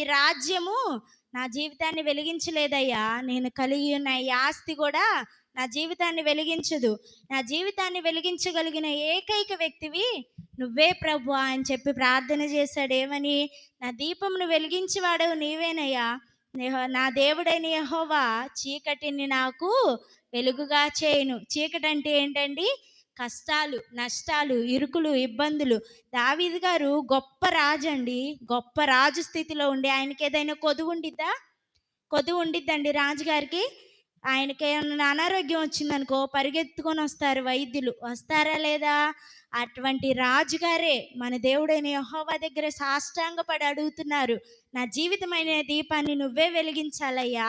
రాజ్యము నా జీవితాన్ని వెలిగించలేదయ్యా. నేను కలిగి ఉన్న ఈ ఆస్తి కూడా నా జీవితాన్ని వెలిగించదు. నా జీవితాన్ని వెలిగించగలిగిన ఏకైక వ్యక్తివి నువ్వే ప్రభువా అని చెప్పి ప్రార్థన చేశాడు. ఏమని? నా దీపమును వెలిగించేవాడవు నీవేనయ్యా. నా దేవుడైన యెహోవా చీకటిని నాకు వెలుగుగా చేయును. చీకటి అంటే ఏంటండి? కష్టాలు, నష్టాలు, ఇరుకులు, ఇబ్బందులు. దావీదు గారు గొప్ప రాజండి. గొప్ప రాజు స్థితిలో ఉండి ఆయనకి ఏదైనా కొదువు ఉండిద్దా? కొదువు ఉండిద్దండి రాజుగారికి? ఆయనకేమన్నా అనారోగ్యం వచ్చిందనుకో పరిగెత్తుకొని వస్తారు వైద్యులు. వస్తారా లేదా? అటువంటి రాజుగారే మన దేవుడైన యెహోవా దగ్గర సాష్టాంగపడి అడుగుతున్నారు. నా జీవితమైన దీపాన్ని నువ్వే వెలిగించాలయ్యా.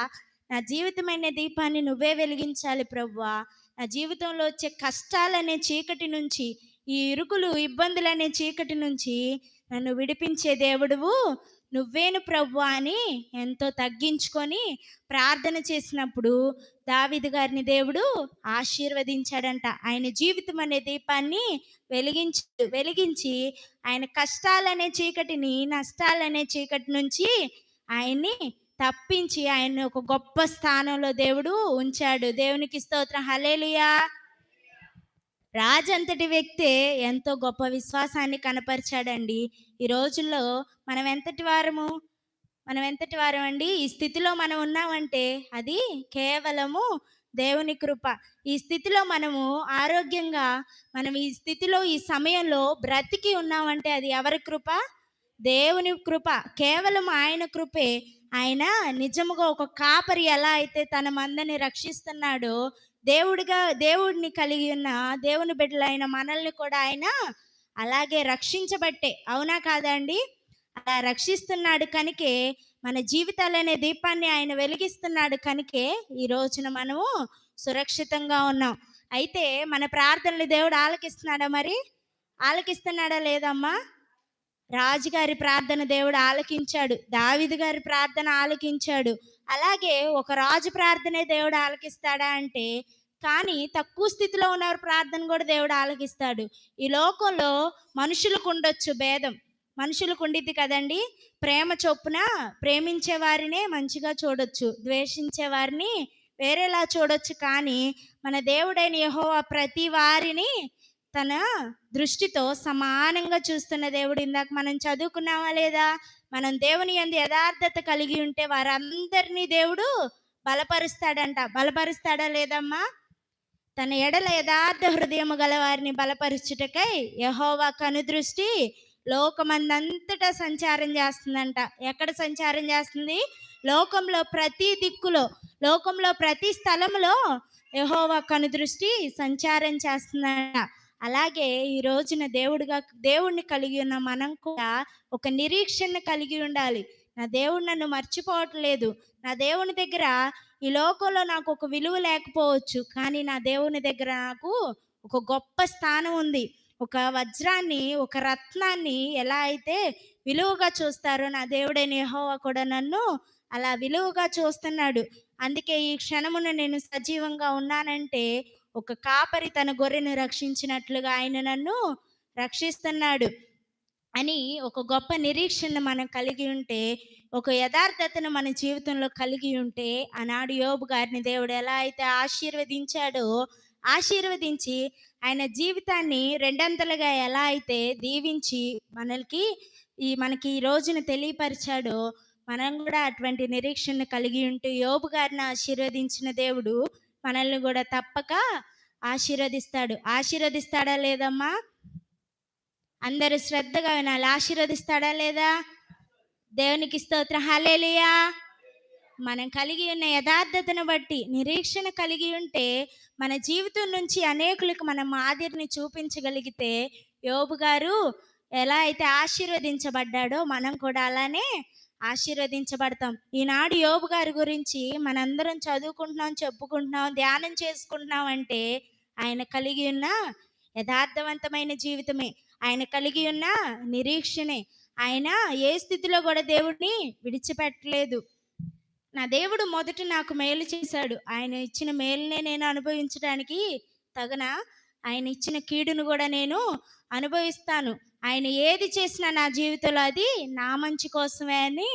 నా జీవితమైన దీపాన్ని నువ్వే వెలిగించాలి ప్రభువా. నా జీవితంలో వచ్చే కష్టాలనే చీకటి నుంచి, ఈ ఇరుకులు, ఇబ్బందులనే చీకటి నుంచి నన్ను విడిపించే దేవుడువు నువ్వేను ప్రభువా అని ఎంతో తగ్గించుకొని ప్రార్థన చేసినప్పుడు దావీదు గారిని దేవుడు ఆశీర్వదించాడంట. ఆయన జీవితం అనే దీపాన్ని వెలిగించి వెలిగించి ఆయన కష్టాలనే చీకటిని, నష్టాలనే చీకటి నుంచి ఆయన్ని తప్పించి ఆయన్ని ఒక గొప్ప స్థానంలో దేవుడు ఉంచాడు. దేవునికి స్తోత్రం. హల్లెలూయా. రాజంతటి వ్యక్తే ఎంతో గొప్ప విశ్వాసాన్ని కనపరిచాడండి. ఈ రోజుల్లో మనం ఎంతటి వారము? మనం ఎంతటి వారమండి? ఈ స్థితిలో మనం ఉన్నామంటే అది కేవలము దేవుని కృప. ఈ స్థితిలో మనము ఆరోగ్యంగా, మనం ఈ స్థితిలో, ఈ సమయంలో బ్రతికి ఉన్నామంటే అది ఎవరి కృప? దేవుని కృప. కేవలం ఆయన కృపే. ఆయన నిజముగా ఒక కాపరి ఎలా అయితే తన మందని రక్షిస్తున్నాడో, దేవుడిని కలిగి ఉన్న దేవుని బిడ్డలైన మనల్ని కూడా ఆయన అలాగే రక్షించబట్టే. అవునా కాదా అండి? అలా రక్షిస్తున్నాడు కనుకే, మన జీవితాలనే దీపాన్ని ఆయన వెలిగిస్తున్నాడు కనుకే ఈ రోజున మనము సురక్షితంగా ఉన్నాం. అయితే మన ప్రార్థనలు దేవుడు ఆలకిస్తున్నాడా మరి? ఆలకిస్తున్నాడా లేదమ్మా? రాజుగారి ప్రార్థన దేవుడు ఆలకించాడు. దావీదు గారి ప్రార్థన ఆలకించాడు. అలాగే ఒక రాజు ప్రార్థనే దేవుడు ఆలకిస్తాడా అంటే, కానీ తక్కువ స్థితిలో ఉన్నవారి ప్రార్థన కూడా దేవుడు ఆలకిస్తాడు. ఈ లోకంలో మనుషులకు ఉండొచ్చు భేదం. మనుషులకు ఉండిద్ది కదండి. ప్రేమ చొప్పున ప్రేమించే వారినే మంచిగా చూడొచ్చు, ద్వేషించే వారిని వేరేలా చూడొచ్చు. కానీ మన దేవుడైన యెహోవా ప్రతి వారిని తన దృష్టితో సమానంగా చూస్తున్న దేవుడు. ఇందాక మనం చదువుకున్నామా లేదా? మనం దేవుని యందు యథార్థత కలిగి ఉంటే వారందరినీ దేవుడు బలపరుస్తాడంట. బలపరుస్తాడా లేదమ్మా? తన ఎడల యథార్థ హృదయము గల వారిని బలపరచుటకై యెహోవా కనుదృష్టి లోకమందంతటా సంచారం చేస్తుందంట. ఎక్కడ సంచారం చేస్తుంది? లోకంలో ప్రతి దిక్కులో, లోకంలో ప్రతి స్థలంలో యెహోవా కనుదృష్టి సంచారం చేస్తుందంట. అలాగే ఈ రోజున దేవుణ్ణి కలిగి ఉన్న మనం కూడా ఒక నిరీక్షణ కలిగి ఉండాలి. నా దేవుడు నన్ను మర్చిపోవట్లేదు. నా దేవుని దగ్గర ఈ లోకంలో నాకు ఒక విలువ లేకపోవచ్చు, కానీ నా దేవుని దగ్గర నాకు ఒక గొప్ప స్థానం ఉంది. ఒక వజ్రాన్ని, ఒక రత్నాన్ని ఎలా అయితే విలువగా చూస్తారో నా దేవుడైన యెహోవా కూడా నన్ను అలా విలువగా చూస్తున్నాడు. అందుకే ఈ క్షణమున నేను సజీవంగా ఉన్నానంటే ఒక కాపరి తన గొర్రెను రక్షించినట్లుగా ఆయన నన్ను రక్షిస్తున్నాడు అని ఒక గొప్ప నిరీక్షణ మనం కలిగి ఉంటే, ఒక యథార్థతను మన జీవితంలో కలిగి ఉంటే, ఆనాడు యోబు గారిని దేవుడు ఎలా అయితే ఆశీర్వదించాడో, ఆశీర్వదించి ఆయన జీవితాన్ని రెండంతలుగా ఎలా అయితే దీవించి మనకి ఈ రోజున తెలియపరిచాడో, మనం కూడా అటువంటి నిరీక్షణ కలిగి ఉంటూ యోబు గారిని ఆశీర్వదించిన దేవుడు మనల్ని కూడా తప్పక ఆశీర్వదిస్తాడు. ఆశీర్వదిస్తాడా లేదమ్మా? అందరూ శ్రద్ధగా వినాలి. ఆశీర్వదిస్తాడా లేదా? దేవునికి స్తోత్రం. హల్లెలూయా. మనం కలిగి ఉన్న యథార్థతను బట్టి నిరీక్షణ కలిగి ఉంటే మన జీవితం నుంచి అనేకులకు మనం మాదిరిని చూపించగలిగితే, యోబు గారు ఎలా అయితే ఆశీర్వదించబడ్డాడో మనం కూడా అలానే ఆశీర్వదించబడతాం. ఈనాడు యోబు గారి గురించి మనందరం చదువుకుంటున్నాం, చెప్పుకుంటున్నాం, ధ్యానం చేసుకుంటున్నాం అంటే ఆయన కలిగి ఉన్న యథార్థవంతమైన జీవితమే, ఆయన కలిగి ఉన్న నిరీక్షణే. ఆయన ఏ స్థితిలో కూడా దేవుడిని విడిచిపెట్టలేదు. నా దేవుడు మొదట నాకు మేలు చేశాడు. ఆయన ఇచ్చిన మేలునే నేను అనుభవించడానికి తగన ఆయన ఇచ్చిన కీడును కూడా నేను అనుభవిస్తాను. ఆయన ఏది చేసినా నా జీవితంలో అది నా మంచి కోసమే అని